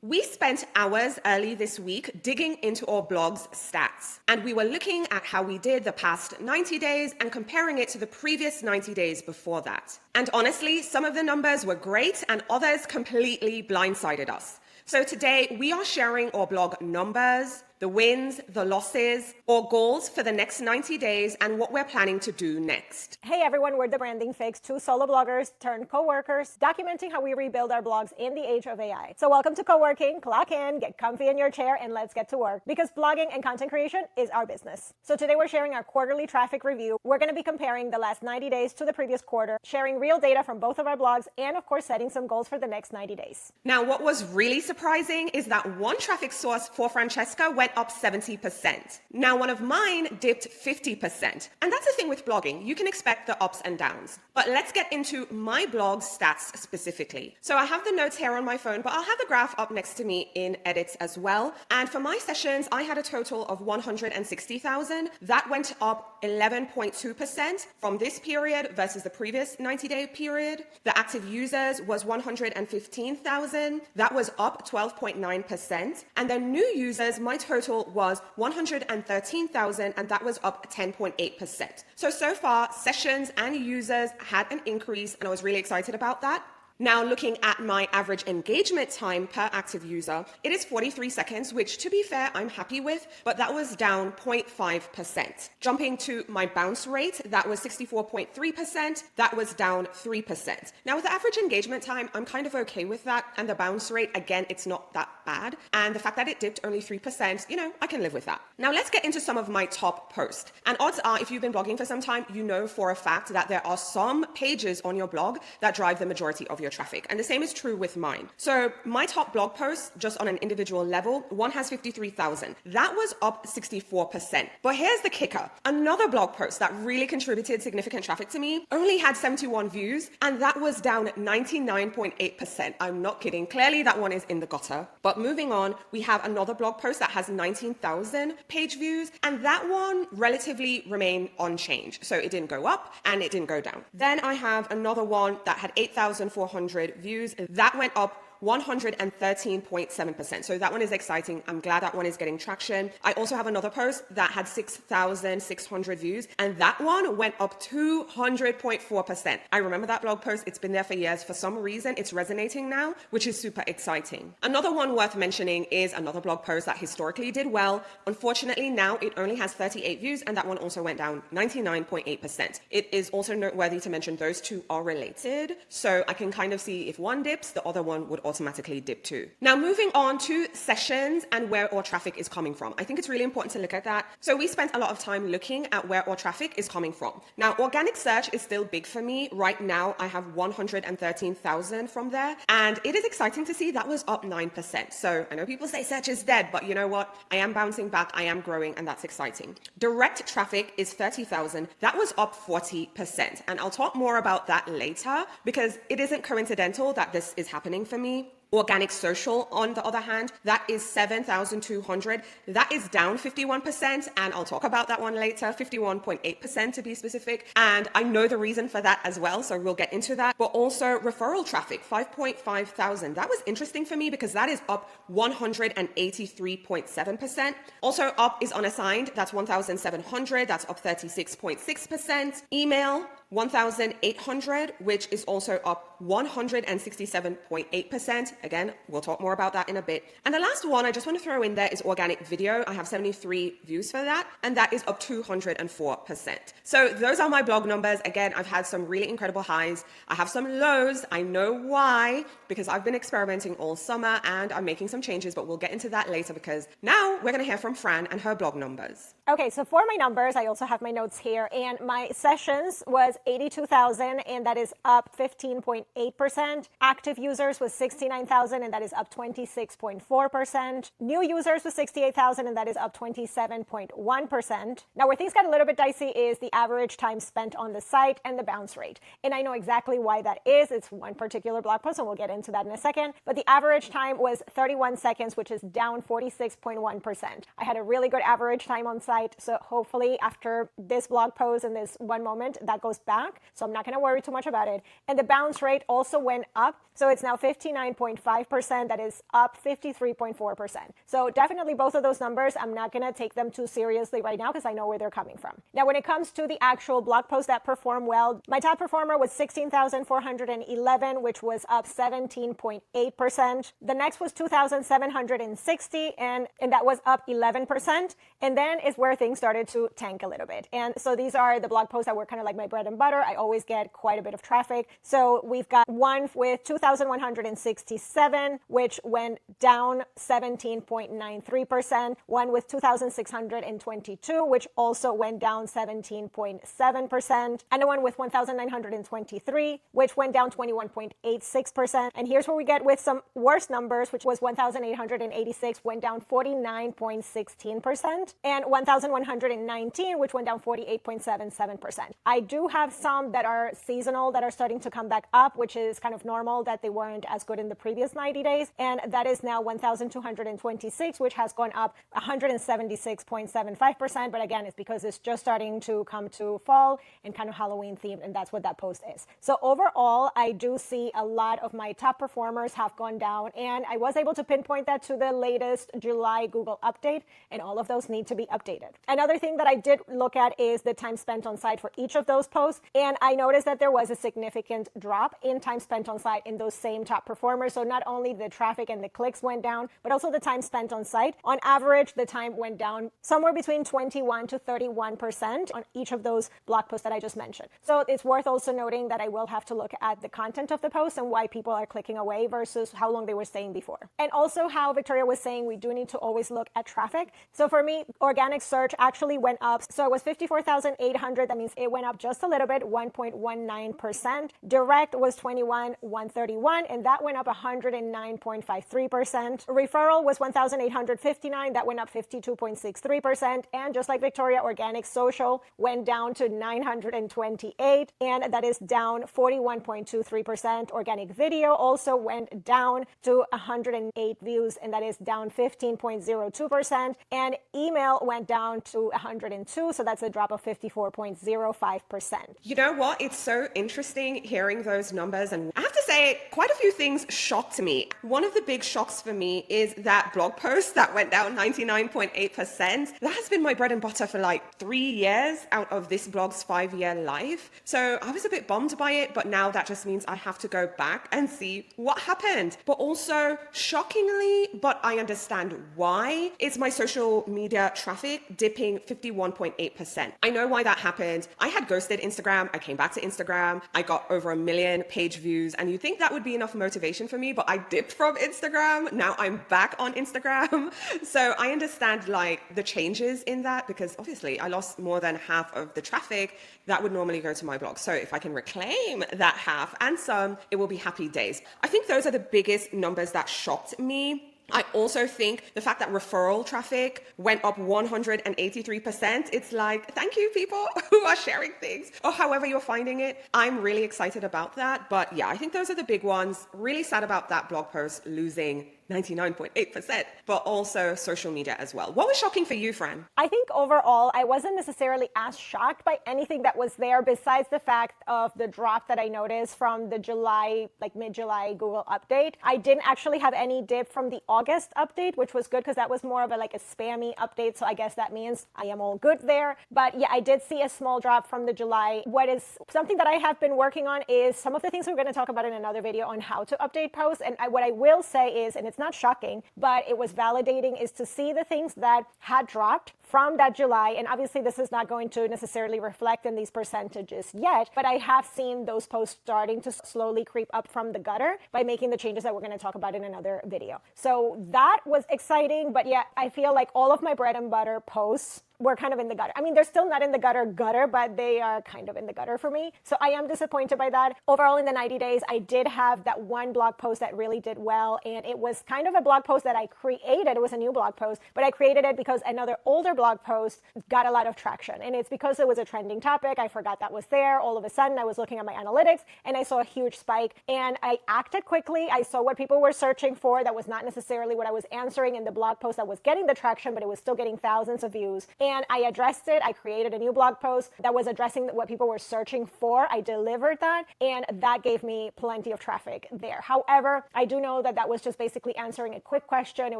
We spent hours early this week digging into our blog's stats, and we were looking at how we did the past 90 days and comparing it to the previous 90 days before that. And honestly, some of the numbers were great and others completely blindsided us. So today we are sharing our blog numbers, the wins, the losses, or goals for the next 90 days and what we're planning to do next. Hey everyone, we're the Branding Fix, two solo bloggers turned co-workers, documenting how we rebuild our blogs in the age of AI. So welcome to co-working, clock in, get comfy in your chair, and let's get to work, because blogging and content creation is our business. So today we're sharing our quarterly traffic review. We're going to be comparing the last 90 days to the previous quarter, sharing real data from both of our blogs, and of course setting some goals for the next 90 days. Now, what was really surprising is that one traffic source for Francesca went up 70%. Now, one of mine dipped 50%. And that's the thing with blogging. You can expect the ups and downs. But let's get into my blog's stats specifically. So I have the notes here on my phone, but I'll have the graph up next to me in edits as well. And for my sessions, I had a total of 160,000. That went up 11.2% from this period versus the previous 90-day period. The active users was 115,000. That was up 12.9%. And the new users, my total was 113,000, and that was up 10.8%. So far, sessions and users had an increase, and I was really excited about that. Now, looking at my average engagement time per active user, it is 43 seconds, which to be fair, I'm happy with, but that was down 0.5%. Jumping to my bounce rate, that was 64.3%. That was down 3%. Now, with the average engagement time, I'm kind of okay with that. And the bounce rate, again, it's not that bad. And the fact that it dipped only 3%, I can live with that. Now, let's get into some of my top posts. And odds are, if you've been blogging for some time, you know for a fact that there are some pages on your blog that drive the majority of your traffic. And the same is true with mine. So my top blog posts, just on an individual level, one has 53,000. That was up 64%. But here's the kicker. Another blog post that really contributed significant traffic to me only had 71 views, and that was down 99.8%. I'm not kidding. Clearly that one is in the gutter. But moving on, we have another blog post that has 19,000 page views, and that one relatively remained unchanged. So it didn't go up and it didn't go down. Then I have another one that had 8,400 views. That went up 113.7%. So that one is exciting. I'm glad that one is getting traction. I also have another post that had 6,600 views, and that one went up 200.4%. I remember that blog post. It's been there for years. For some reason, it's resonating now, which is super exciting. Another one worth mentioning is another blog post that historically did well. Unfortunately, now it only has 38 views, and that one also went down 99.8%. It is also noteworthy to mention those two are related. So I can kind of see if one dips, the other one would automatically dip too. Now, moving on to sessions and where our traffic is coming from. I think it's really important to look at that. So we spent a lot of time looking at where our traffic is coming from. Now, organic search is still big for me. Right now, I have 113,000 from there. And it is exciting to see that was up 9%. So I know people say search is dead, but you know what? I am bouncing back. I am growing, and that's exciting. Direct traffic is 30,000. That was up 40%. And I'll talk more about that later, because it isn't coincidental that this is happening for me. Organic social, on the other hand, that is 7,200. That is down 51%, and I'll talk about that one later, 51.8% to be specific. And I know the reason for that as well, so we'll get into that. But also referral traffic, 5.5 thousand. That was interesting for me because that is up 183.7%. Also up is unassigned, that's 1,700. That's up 36.6%. Email, 1,800, which is also up 167.8%. Again, we'll talk more about that in a bit. And the last one I just want to throw in there is organic video. I have 73 views for that, and that is up 204%. So those are my blog numbers. Again, I've had some really incredible highs. I have some lows. I know why, because I've been experimenting all summer and I'm making some changes, but we'll get into that later because now we're going to hear from Fran and her blog numbers. Okay, so for my numbers, I also have my notes here, and my sessions was 82,000, and that is up 15.8%. Active users was 69,000, and that is up 26.4%. New users was 68,000, and that is up 27.1%. Now, where things got a little bit dicey is the average time spent on the site and the bounce rate. And I know exactly why that is. It's one particular blog post, and we'll get into that in a second. But the average time was 31 seconds, which is down 46.1%. I had a really good average time on site, so hopefully after this blog post and this one moment, that goes back back. So I'm not going to worry too much about it. And the bounce rate also went up. So it's now 59.5%. That is up 53.4%. So definitely both of those numbers, I'm not going to take them too seriously right now because I know where they're coming from. Now, when it comes to the actual blog posts that perform well, my top performer was 16,411, which was up 17.8%. The next was 2,760, and that was up 11%. And then is where things started to tank a little bit. And so these are the blog posts that were kind of like my bread and butter. I always get quite a bit of traffic. So we've got one with 2,167, which went down 17.93%. One with 2,622, which also went down 17.7%. And the one with 1,923, which went down 21.86%. And here's where we get with some worse numbers, which was 1,886, went down 49.16%. And 1,119, which went down 48.77%. I do have some that are seasonal that are starting to come back up, which is kind of normal that they weren't as good in the previous 90 days. And that is now 1,226, which has gone up 176.75%. But again, it's because it's just starting to come to fall and kind of Halloween themed, and that's what that post is. So overall, I do see a lot of my top performers have gone down, and I was able to pinpoint that to the latest July Google update, and all of those need to be updated. Another thing that I did look at is the time spent on site for each of those posts, and I noticed that there was a significant drop in time spent on site in those same top performers. So not only the traffic and the clicks went down, but also the time spent on site. On average, the time went down somewhere between 21 to 31% on each of those blog posts that I just mentioned. So it's worth also noting that I will have to look at the content of the post and why people are clicking away versus how long they were staying before. And also how Victoria was saying, we do need to always look at traffic. So for me, organic search actually went up. So it was 54,800. That means it went up just a little bit, 1.19%. Direct was 21,131, and that went up 109.53%. Referral was 1,859. That went up 52.63%. And just like Victoria, organic social went down to 928, and that is down 41.23%. Organic video also went down to 108 views, and that is down 15.02%. And email went down to 102, so that's a drop of 54.05%. You know what? It's so interesting hearing those numbers, and I have to say, quite a few things shocked me. One of the big shocks for me is that blog post that went down 99.8%. That has been my bread and butter for like 3 years out of this blog's 5-year life. So I was a bit bummed by it, but now that just means I have to go back and see what happened. But also, shockingly, but I understand why, is my social media traffic dipping 51.8%. I know why that happened. I had ghosted Instagram. I came back to Instagram. I got over 1 million page views, and you think that would be enough motivation for me, but I dipped from Instagram. Now I'm back on Instagram. So I understand like the changes in that, because obviously I lost more than half of the traffic that would normally go to my blog. So if I can reclaim that half and some, it will be happy days. I think those are the biggest numbers that shocked me. I also think the fact that referral traffic went up 183%. It's like, thank you people who are sharing things or however you're finding it. I'm really excited about that. But yeah, I think those are the big ones. Really sad about that blog post losing 99.8%, but also social media as well. What was shocking for you, Fran? I think overall, I wasn't necessarily as shocked by anything that was there besides the fact of the drop that I noticed from the July, like mid-July Google update. I didn't actually have any dip from the August update, which was good because that was more of a like a spammy update. So I guess that means I am all good there. But yeah, I did see a small drop from the July. What is something that I have been working on is some of the things we're going to talk about in another video on how to update posts. And what I will say is, and it's not shocking, but it was validating, is to see the things that had dropped from that July. And obviously this is not going to necessarily reflect in these percentages yet, but I have seen those posts starting to slowly creep up from the gutter by making the changes that we're going to talk about in another video. So that was exciting, but yeah, I feel like all of my bread and butter posts were kind of in the gutter. I mean, they're still not in the gutter, but they are kind of in the gutter for me. So I am disappointed by that. Overall, in the 90 days, I did have that one blog post that really did well. And it was kind of a blog post that I created. It was a new blog post, but I created it because another older blog blog post got a lot of traction. And it's because it was a trending topic. I forgot that was there. All of a sudden, I was looking at my analytics and I saw a huge spike, and I acted quickly. I saw what people were searching for. That was not necessarily what I was answering in the blog post that was getting the traction, but it was still getting thousands of views. And I addressed it. I created a new blog post that was addressing what people were searching for. I delivered that, and that gave me plenty of traffic there. However, I do know that that was just basically answering a quick question. It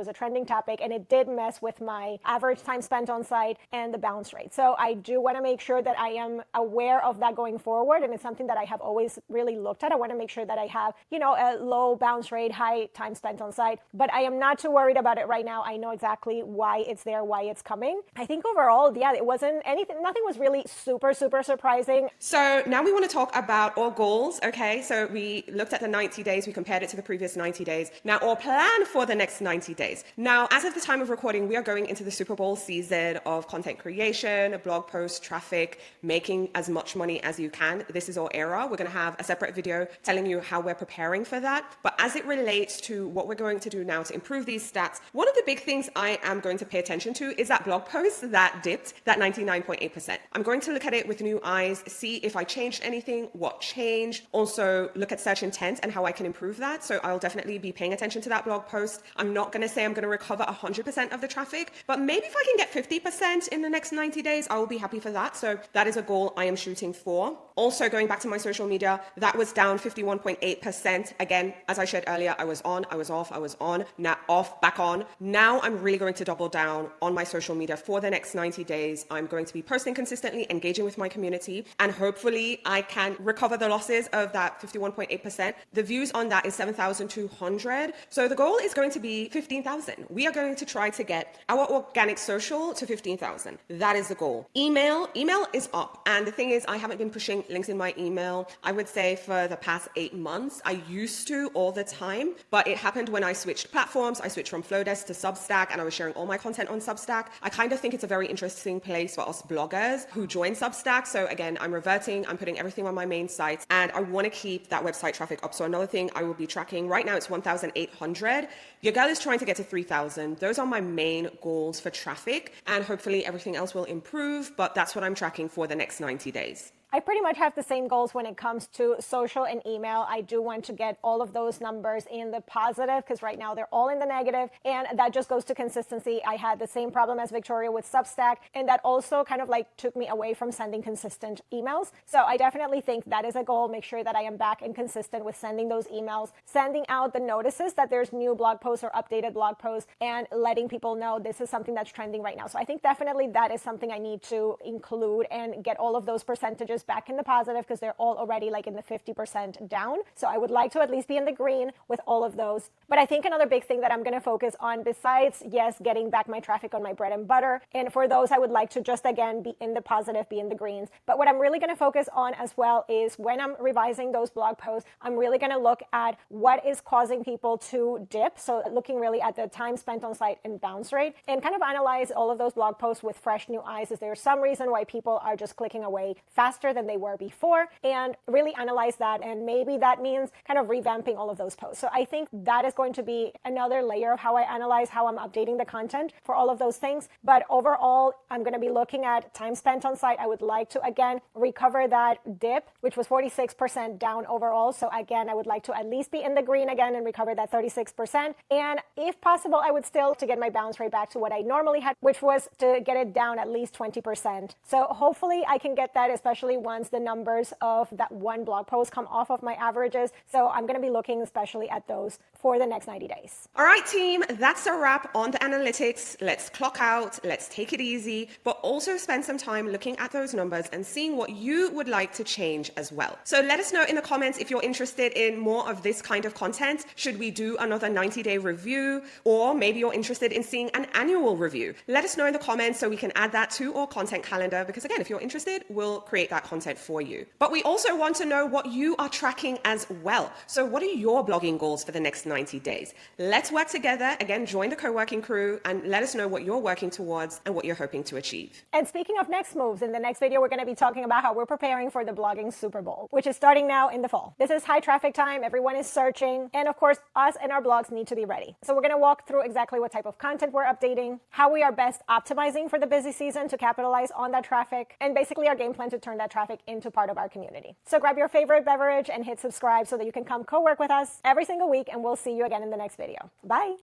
was a trending topic, and it did mess with my average time spent on site and the bounce rate. So I do want to make sure that I am aware of that going forward, and it's something that I have always really looked at. I want to make sure that I have, a low bounce rate, high time spent on site, but I am not too worried about it right now. I know exactly why it's there, why it's coming. I think overall, yeah, it wasn't anything, nothing was really super surprising. So now we want to talk about our goals, okay? So we looked at the 90 days, we compared it to the previous 90 days. Now our plan for the next 90 days. Now, as of the time of recording, we are going into the Super Bowl season of content creation, blog posts, traffic, making as much money as you can. This is our era. We're going to have a separate video telling you how we're preparing for that. But as it relates to what we're going to do now to improve these stats, one of the big things I am going to pay attention to is that blog post that dipped, that 99.8%. I'm going to look at it with new eyes, see if I changed anything, what changed. Also look at search intent and how I can improve that. So I'll definitely be paying attention to that blog post. I'm not going to say I'm going to recover 100% of the traffic, but maybe if I can get 50% in the next 90 days, I will be happy for that. So that is a goal I am shooting for. Also, going back to my social media, that was down 51.8%. Again, as I shared earlier, I was on, I was off, I was on, now off, back on. Now I'm really going to double down on my social media for the next 90 days. I'm going to be posting consistently, engaging with my community, and hopefully I can recover the losses of that 51.8%. The views on that is 7,200. So the goal is going to be 15,000. We are going to try to get our organic social to 15,000. That is the goal. Email is up. And the thing is, I haven't been pushing links in my email, I would say, for the past 8 months. I used to all the time, but it happened when I switched platforms. I switched from Flowdesk to Substack, and I was sharing all my content on Substack. I kind of think it's a very interesting place for us bloggers who join Substack. So again, I'm reverting, I'm putting everything on my main site, and I want to keep that website traffic up. So another thing I will be tracking right now, it's 1,800. Your girl is trying to get to 3,000. Those are my main goals for traffic, and hopefully everything else will improve, but that's what I'm tracking for the next 90 days. I pretty much have the same goals when it comes to social and email. I do want to get all of those numbers in the positive, because right now they're all in the negative, and that just goes to consistency. I had the same problem as Victoria with Substack, and that also kind of like took me away from sending consistent emails. So I definitely think that is a goal. Make sure that I am back and consistent with sending those emails, sending out the notices that there's new blog posts or updated blog posts, and letting people know this is something that's trending right now. So I think definitely that is something I need to include and get all of those percentages back in the positive, because they're all already like in the 50% down. So I would like to at least be in the green with all of those. But I think another big thing that I'm going to focus on, besides, yes, getting back my traffic on my bread and butter, and for those I would like to just again be in the positive, be in the greens. But what I'm really going to focus on as well is when I'm revising those blog posts, I'm really going to look at what is causing people to dip. So looking really at the time spent on site and bounce rate, and kind of analyze all of those blog posts with fresh new eyes. Is there some reason why people are just clicking away faster than they were before? And really analyze that, and maybe that means kind of revamping all of those posts. So I think that is going to be another layer of how I analyze how I'm updating the content for all of those things. But overall, I'm going to be looking at time spent on site. I would like to again recover that dip, which was 46% down overall. So again, I would like to at least be in the green again and recover that 36%. And if possible, I would still to get my bounce rate back to what I normally had, which was to get it down at least 20%. So hopefully I can get that, especially once the numbers of that one blog post come off of my averages. So I'm going to be looking especially at those for the next 90 days. All right, team, that's a wrap on the analytics. Let's clock out, let's take it easy, but also spend some time looking at those numbers and seeing what you would like to change as well. So let us know in the comments if you're interested in more of this kind of content. Should we do another 90-day review? Or maybe you're interested in seeing an annual review. Let us know in the comments so we can add that to our content calendar, because again, if you're interested, we'll create that content for you. But we also want to know what you are tracking as well. So what are your blogging goals for the next 90 days? Let's work together. Again, join the co-working crew and let us know what you're working towards and what you're hoping to achieve. And speaking of next moves, in the next video, we're going to be talking about how we're preparing for the blogging Super Bowl, which is starting now in the fall. This is high traffic time. Everyone is searching. And of course, us and our blogs need to be ready. So we're going to walk through exactly what type of content we're updating, how we are best optimizing for the busy season to capitalize on that traffic, and basically our game plan to turn that traffic into part of our community. So grab your favorite beverage and hit subscribe so that you can come co-work with us every single week, and we'll see you again in the next video. Bye.